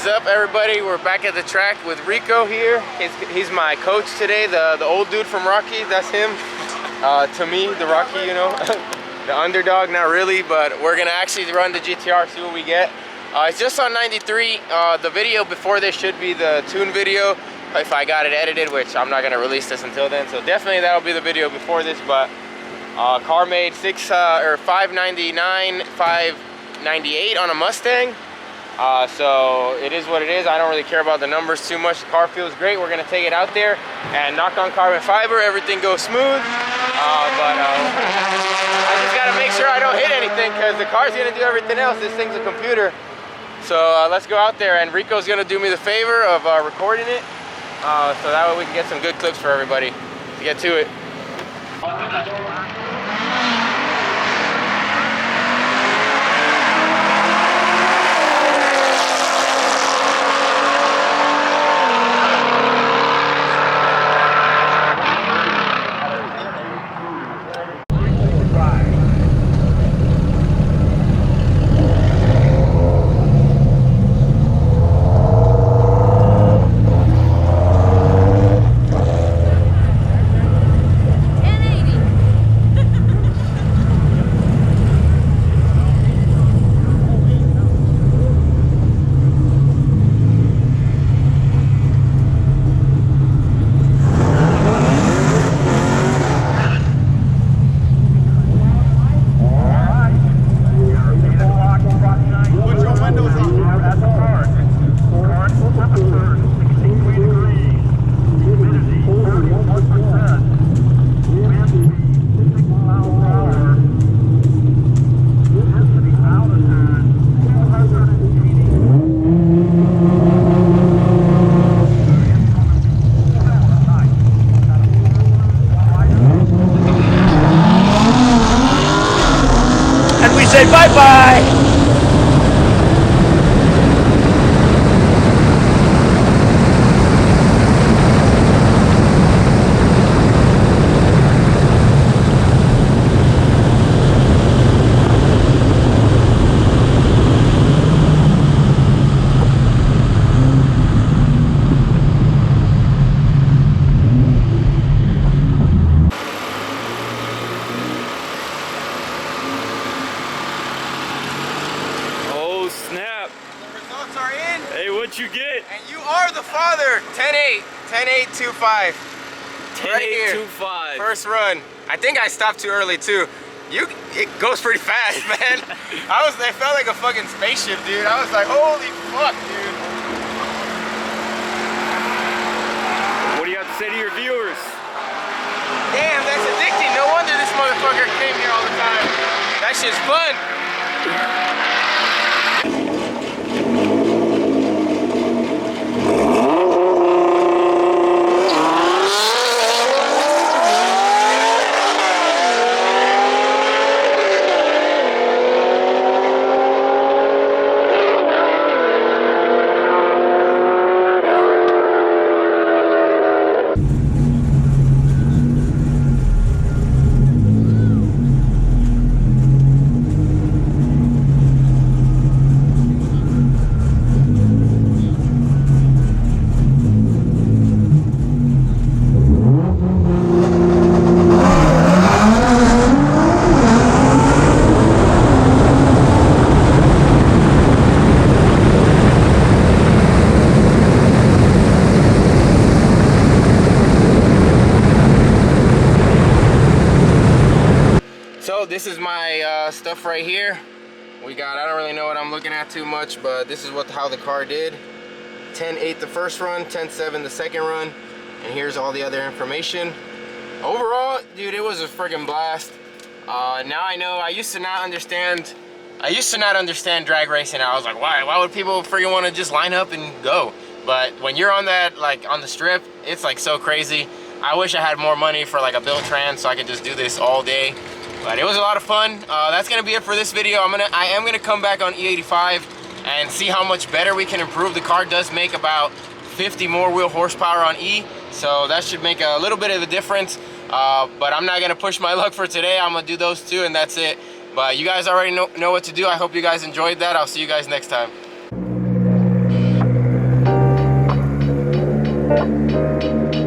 What is up, everybody? We're back at the track with Rico here. He's my coach today, the old dude from Rocky. That's him. To me, the Rocky, you know, the underdog, not really, but we're gonna actually run the GTR, see what we get. It's just on 93. The video before this should be the tune video, if I got it edited, which I'm not gonna release this until then. So definitely that'll be the video before this, but car made 599, 598 on a Mustang. So it is what it is. I don't really care about the numbers too much. The car feels great. We're gonna take it out there and knock on carbon fiber. Everything goes smooth. I just gotta make sure I don't hit anything because the car's gonna do everything else. This thing's a computer. So let's go out there, and Rico's gonna do me the favor of recording it, so that way we can get some good clips for everybody. To get to it. Say bye-bye. What you get? And you are the father. 10-8, 10-8-2-5. 10-8-2-5. First run. I think I stopped too early too. It goes pretty fast, man. It felt like a fucking spaceship, dude. I was like, holy fuck, dude. What do you have to say to your viewers? Damn, that's addicting. No wonder this motherfucker came here all the time. That shit's fun. So this is my stuff right here. I don't really know what I'm looking at too much, but this is how the car did. 10-8 the first run, 10-7 the second run, and here's all the other information. Overall, dude, it was a friggin' blast. Now I know. I used to not understand drag racing. I was like, why would people friggin' want to just line up and go? But when you're on that, like on the strip, it's like so crazy. I wish I had more money for like a built trans so I could just do this all day. But it was a lot of fun. That's gonna be it for this video. I am gonna come back on E85 and see how much better we can improve. The car does make about 50 more wheel horsepower on E, so that should make a little bit of a difference. But I'm not gonna push my luck for today. I'm gonna do those two and that's it. But you guys already know what to do. I hope you guys enjoyed that. I'll see you guys next time. it.